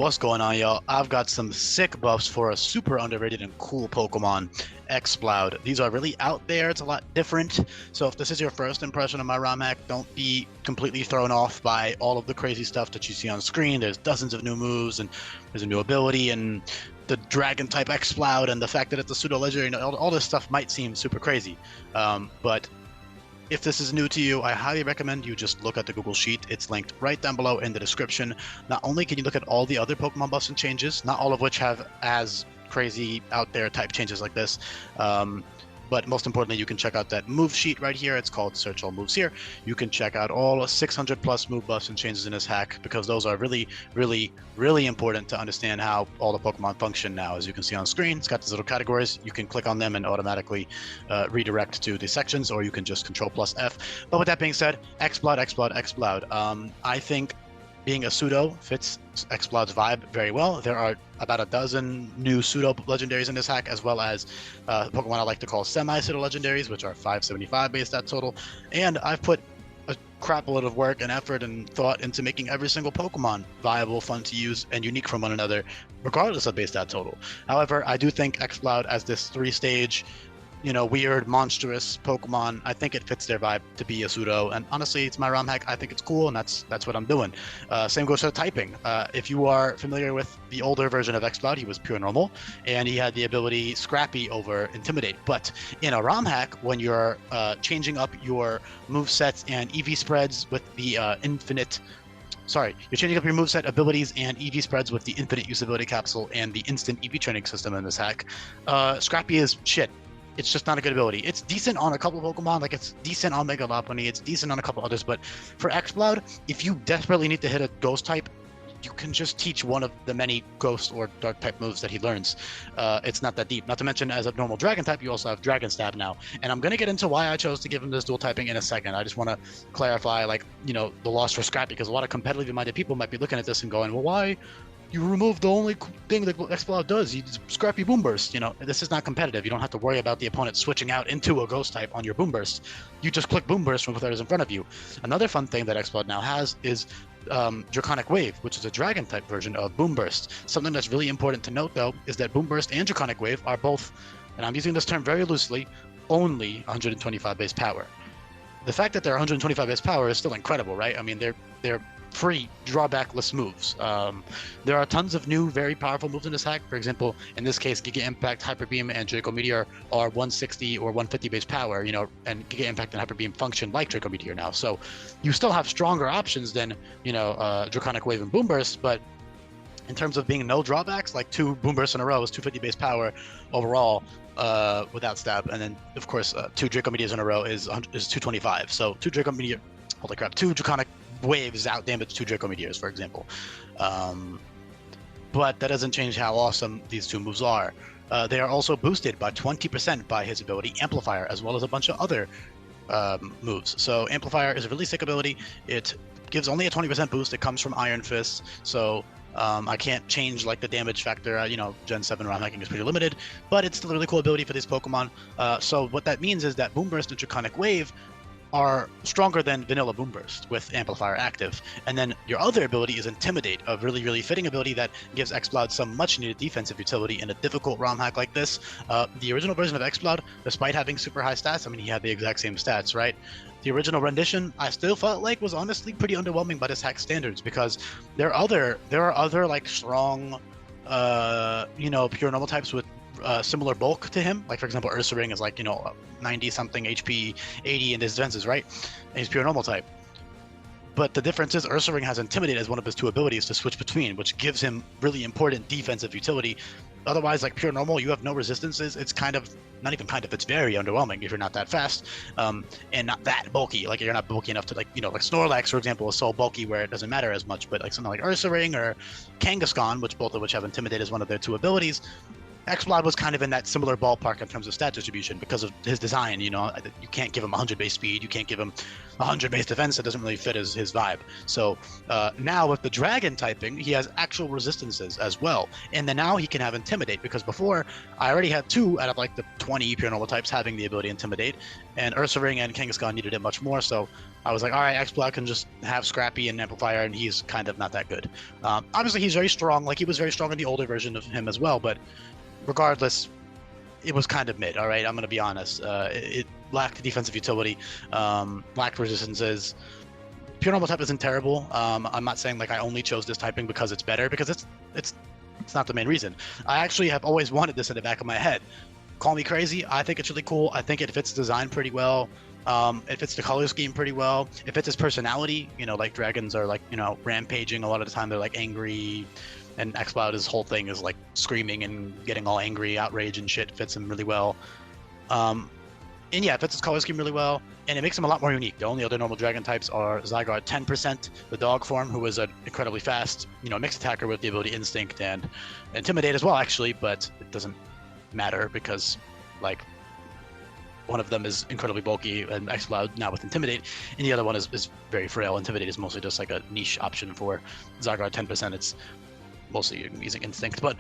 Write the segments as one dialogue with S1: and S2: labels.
S1: What's going on, y'all? I've got some sick buffs for a super underrated and cool Pokemon, Exploud. These are really out there. It's a lot different. So if this is your first impression of my ROM hack, don't be completely thrown off by all of the crazy stuff that you see on screen. There's dozens of new moves, and there's a new ability, and the dragon type Exploud, and the fact that it's a pseudo legendary, all this stuff might seem super crazy. But if this is new to you, I highly recommend you just look at the Google Sheet. It's linked right down below in the description. Not only can you look at all the other Pokemon buffs and changes, not all of which have as crazy out there type changes like this, but most importantly, you can check out that move sheet right here. It's called Search All Moves Here. You can check out all 600 plus move buffs and changes in this hack, because those are really, really, really important to understand how all the Pokemon function now. As you can see on screen, it's got these little categories. You can click on them and automatically redirect to the sections, or you can just Control+F. But with that being said, Exploud. I think being a pseudo fits Exploud's vibe very well. There are about a dozen new pseudo legendaries in this hack, as well as Pokemon I like to call semi-pseudo legendaries, which are 575 base stat total. And I've put a crap load of work and effort and thought into making every single Pokemon viable, fun to use, and unique from one another, regardless of base stat total. However, I do think Exploud as this three-stage, weird, monstrous Pokemon, I think it fits their vibe to be a pseudo. And honestly, it's my ROM hack. I think it's cool, and that's what I'm doing. Same goes for typing. If you are familiar with the older version of Exploud, he was pure normal, and he had the ability Scrappy over Intimidate. But in a ROM hack, when you're changing up your movesets and EV spreads with the you're changing up your moveset abilities and EV spreads with the infinite usability capsule and the instant EV training system in this hack. Scrappy is shit. It's just not a good ability. It's decent on a couple of Pokemon, like it's decent on Mega Lopunny, it's decent on a couple others, but for Exploud, if you desperately need to hit a Ghost type, you can just teach one of the many Ghost or Dark type moves that he learns. It's not that deep. Not to mention, as a normal Dragon type, you also have Dragon Stab now. And I'm going to get into why I chose to give him this dual typing in a second. I just want to clarify, the loss for Scrappy, because a lot of competitively minded people might be looking at this and going, well, why? You remove the only thing that Exploud does. You Scrappy Boom Burst. This is not competitive. You don't have to worry about the opponent switching out into a Ghost type on your Boom Burst. You just click Boom Burst from whatever's in front of you. Another fun thing that Exploud now has is Draconic Wave, which is a Dragon type version of Boom Burst. Something that's really important to note, though, is that Boom Burst and Draconic Wave are both, and I'm using this term very loosely, only 125 base power. The fact that they're 125 base power is still incredible, right? I mean, they're free drawbackless moves. There are tons of new very powerful moves in this hack. For example, in this case, Giga Impact, Hyper Beam, and Draco Meteor are 160 or 150 base power, and Giga Impact and Hyper Beam function like Draco Meteor now. So you still have stronger options than Draconic Wave and Boom Burst, but in terms of being no drawbacks, like 2 Boom Bursts in a row is 250 base power overall without stab, and then of course 2 Draco Meteors in a row is 225. So 2 Draco Meteor, holy crap, 2 Draconic Waves out damage 2 Draco Meteors, for example. But that doesn't change how awesome these 2 moves are. They are also boosted by 20% by his ability Amplifier, as well as a bunch of other moves. So Amplifier is a really sick ability. It gives only a 20% boost. It comes from Iron Fist, so I can't change the damage factor. Gen 7 ROM hacking is pretty limited, but it's still a really cool ability for these Pokemon. So what that means is that Boom Burst and Draconic Wave are stronger than vanilla Boom Burst with Amplifier active. And then your other ability is Intimidate, a really, really fitting ability that gives Exploud some much needed defensive utility in a difficult ROM hack like this. The original version of Exploud, despite having super high stats, I mean, he had the exact same stats, right? The original rendition, I still felt like was honestly pretty underwhelming by this hack standards, because there are other strong, pure normal types with similar bulk to him. Like, for example, Ursaring is 90 something HP, 80 in his defenses, right? And he's pure normal type. But the difference is Ursaring has Intimidate as one of his 2 abilities to switch between, which gives him really important defensive utility. Otherwise, like pure normal, you have no resistances. It's it's very underwhelming if you're not that fast, and not that bulky. Like, you're not bulky enough to like Snorlax, for example, is so bulky where it doesn't matter as much. But like something like Ursaring or Kangaskhan, both of which have Intimidate as one of their 2 abilities, Exploud was kind of in that similar ballpark in terms of stat distribution because of his design. You can't give him 100 base speed. You can't give him 100 base defense, it doesn't really fit his vibe. So now with the dragon typing, he has actual resistances as well. And then now he can have Intimidate, because before I already had 2 out of like the 20 pure normal types having the ability Intimidate, and Ursaring and Kangaskhan needed it much more. So I was like, all right, Exploud can just have Scrappy and Amplifier, and he's kind of not that good. Obviously, he's very strong. Like, he was very strong in the older version of him as well, but regardless, it was kind of mid, all right? I'm going to be honest. It lacked defensive utility, lacked resistances. Pure normal type isn't terrible. I'm not saying like I only chose this typing because it's better, because it's not the main reason. I actually have always wanted this in the back of my head. Call me crazy. I think it's really cool. I think it fits design pretty well. It fits the color scheme pretty well. It fits his personality. You know, like dragons are like, you know, rampaging a lot of the time. They're like angry. And Exploud, his whole thing is like screaming and getting all angry, outrage and shit. Fits him really well. And yeah, it fits his color scheme really well, and it makes him a lot more unique. The only other normal dragon types are Zygarde 10%, the dog form, who is an incredibly fast, you know, mixed attacker with the ability Instinct and Intimidate as well, actually, but it doesn't matter because, like, one of them is incredibly bulky and Exploud now with Intimidate, and the other one is very frail. Intimidate is mostly just like a niche option for Zygarde 10%. It's mostly using Instinct, but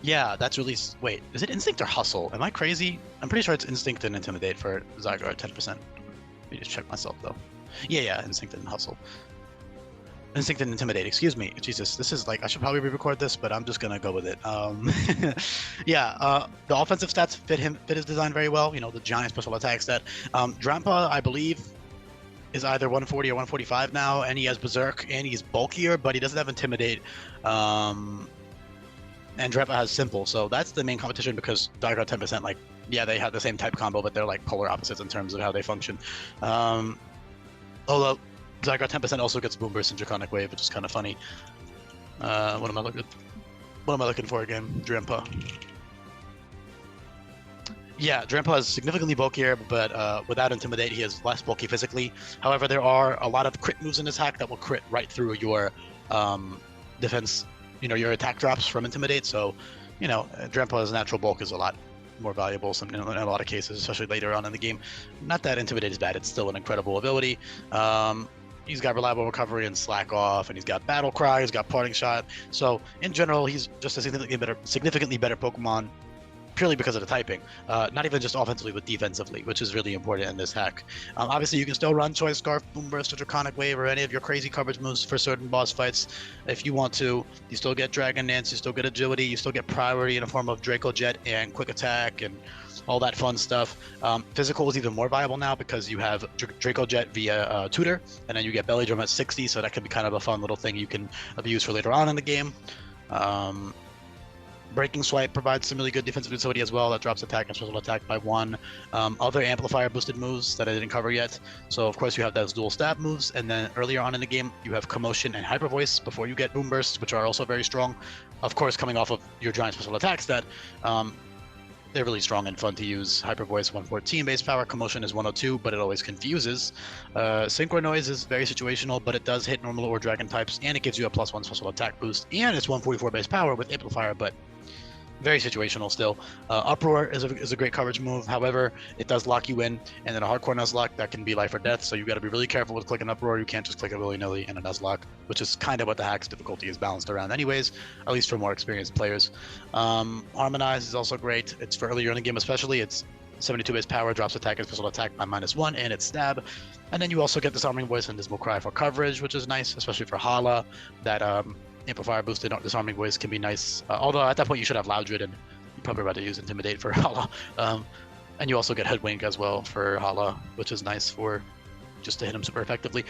S1: yeah, that's really... Wait, is it Instinct or Hustle? Am I crazy? I'm pretty sure it's Instinct and Intimidate for Zygarde 10%. Let me just check myself, though. Yeah, Instinct and Hustle. Instinct and Intimidate, excuse me. Jesus, this is like... I should probably re-record this, but I'm just gonna go with it. Yeah, the offensive stats fit his design very well. You know, the giant special attack stat. Drampa, I believe, is either 140 or 145 now, and he has Berserk, and he's bulkier, but he doesn't have Intimidate. And Drampa has Simple, so that's the main competition, because Zygarde 10%, like, yeah, they have the same type combo, but they're like polar opposites in terms of how they function. Although Zygarde 10% also gets Boom Burst and Draconic Wave, which is kind of funny. What am I looking for again? Drampa. Yeah, Drampa is significantly bulkier, but without Intimidate, he is less bulky physically. However, there are a lot of crit moves in this hack that will crit right through your defense, you know, your attack drops from Intimidate. So, you know, Drampa's natural bulk is a lot more valuable in a lot of cases, especially later on in the game. Not that Intimidate is bad, it's still an incredible ability. He's got reliable recovery and slack off, and he's got battle cry, he's got parting shot. So in general, he's just a significantly better Pokemon, purely because of the typing, not even just offensively but defensively, which is really important in this hack. Obviously, you can still run Choice Scarf, Boom Burst, or Draconic Wave, or any of your crazy coverage moves for certain boss fights if you want to. You still get Dragon Dance, you still get Agility, you still get Priority in the form of Draco Jet and Quick Attack and all that fun stuff. Physical is even more viable now because you have Draco Jet via Tutor, and then you get Belly Drum at 60, so that could be kind of a fun little thing you can abuse for later on in the game. Breaking Swipe provides some really good defensive utility as well. That drops attack and special attack by 1. Other amplifier boosted moves that I didn't cover yet. So of course you have those dual stab moves, and then earlier on in the game you have Commotion and Hyper Voice before you get Boom Burst, which are also very strong. Of course, coming off of your giant special attacks, that they're really strong and fun to use. Hyper Voice 114 base power, Commotion is 102, but it always confuses. Synchro Noise is very situational, but it does hit normal or dragon types, and it gives you a +1 special attack boost, and it's 144 base power with amplifier, but very situational still. Uproar is a great coverage move. However, it does lock you in, and then a hardcore Nuzlocke that can be life or death, so you got to be really careful with clicking Uproar. You can't just click it willy-nilly in a Nuzlocke, which is kind of what the hack's difficulty is balanced around anyways, at least for more experienced players. Harmonize is also great. It's for earlier in the game especially. It's 72 base power, drops attack and special attack by -1, and it's stab. And then you also get Disarming Voice and Dismal Cry for coverage, which is nice, especially for Hala. That amplifier boosted Disarming Voice can be nice, although at that point you should have Loudred, and you'd probably rather use Intimidate for Hala. And you also get Hoodwink as well for Hala, which is nice for just to hit him super effectively.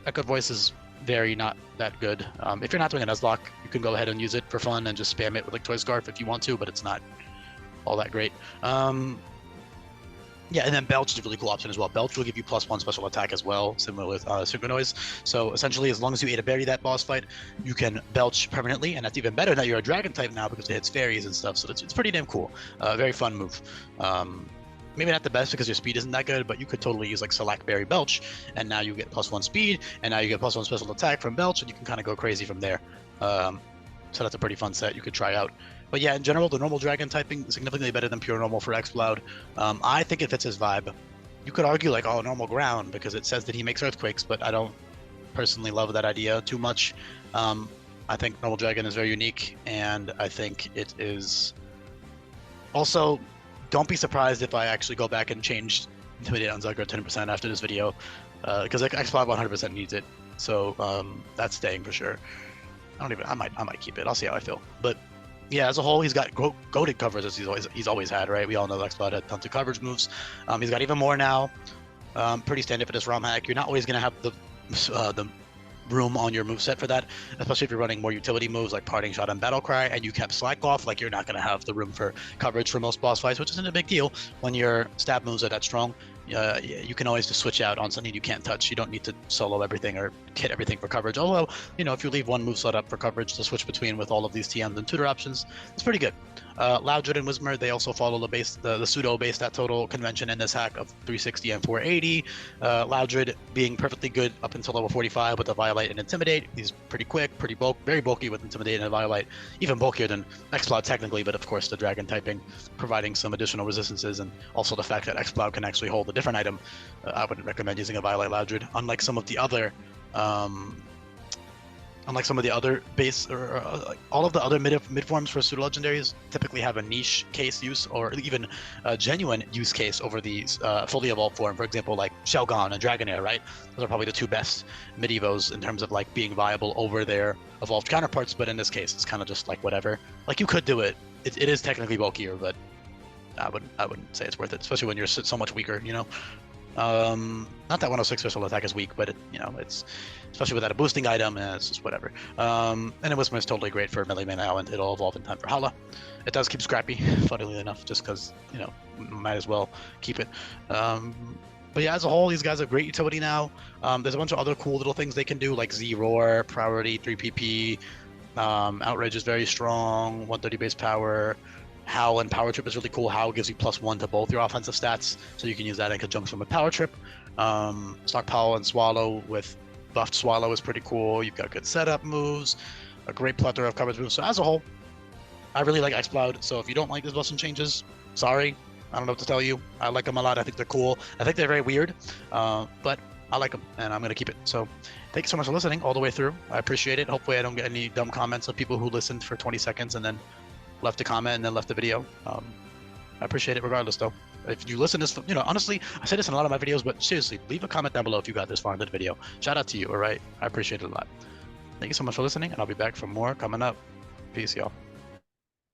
S1: Echo Voice is very not that good. If you're not doing a Nuzlocke, you can go ahead and use it for fun and just spam it with like Toy Scarf if you want to, but it's not all that great. Yeah, and then Belch is a really cool option as well. Belch will give you +1 special attack as well, similar with Synchro Noise. So essentially, as long as you Ada Berry that boss fight, you can Belch permanently, and that's even better that you're a Dragon type now because it hits fairies and stuff. So it's pretty damn cool. Very fun move. Maybe not the best because your speed isn't that good, but you could totally use like Select Berry Belch, and now you get +1 speed, and now you get +1 special attack from Belch, and you can kind of go crazy from there. So that's a pretty fun set you could try out. But yeah, in general, the normal dragon typing is significantly better than pure normal for Exploud. I think it fits his vibe you could argue like, oh, normal ground, because it says that he makes earthquakes, but I don't personally love that idea too much. I think normal dragon is very unique, and I think it is also, don't be surprised if I actually go back and change Intimidate on Zugger 10% after this video, because Exploud 100% needs it. So that's staying for sure. I might keep it. I'll see how I feel. But yeah, as a whole, he's got goated coverage as he's always had, right? We all know Exploud had tons of coverage moves. He's got even more now. Pretty standard for this ROM hack. You're not always gonna have the room on your moveset for that, especially if you're running more utility moves like Parting Shot and Battle Cry, and you kept Slack off. Like, you're not going to have the room for coverage for most boss fights, which isn't a big deal when your stab moves are that strong. You can always just switch out on something you can't touch. You don't need to solo everything or hit everything for coverage. Although, you know, if you leave one moveset up for coverage to switch between with all of these TMs and tutor options, it's pretty good. Loudred and Wismer, they also follow the pseudo base stat total convention in this hack of 360 and 480. Loudred being perfectly good up until level 45 with the Violate and Intimidate. He's pretty quick, very bulky with Intimidate and Violate, even bulkier than Exploud technically, but of course the Dragon typing providing some additional resistances, and also the fact that Exploud can actually hold a different item. I wouldn't recommend using a Violate Loudred, unlike some of the other base or all of the other mid forms for pseudo legendaries typically have a niche case use or even a genuine use case over these fully evolved form. For example, like Shelgon and Dragonair, right? Those are probably the two best mid-evos in terms of like being viable over their evolved counterparts. But in this case, it's kind of just like whatever. Like, you could do it. It is technically bulkier, but I wouldn't say it's worth it, especially when you're so much weaker, you know. Not that 106 special attack is weak, but it's especially without a boosting item, it's just whatever. And it was totally great for melee now, and it'll evolve in time for Hala. It does keep Scrappy, funnily enough, just because, you know, might as well keep it. But yeah, as a whole, these guys have great utility now. There's a bunch of other cool little things they can do, like Z-Roar, Priority, 3PP, Outrage is very strong, 130 base power. Howl and Power Trip is really cool. Howl gives you +1 to both your offensive stats, so you can use that in conjunction with Power Trip. Stockpile and Swallow with buffed Swallow is pretty cool. You've got good setup moves, a great plethora of coverage moves. So as a whole, I really like Exploud. So if you don't like these buffs and changes, sorry, I don't know what to tell you. I like them a lot. I think they're cool. I think they're very weird, but I like them, and I'm going to keep it. So thank you so much for listening all the way through. I appreciate it. Hopefully I don't get any dumb comments of people who listened for 20 seconds and then left a comment and then left the video. I appreciate it regardless, though. If you listen to this, you know, honestly, I say this in a lot of my videos, but seriously, leave a comment down below if you got this far into the video. Shout out to you, all right? I appreciate it a lot. Thank you so much for listening, and I'll be back for more coming up. Peace, y'all.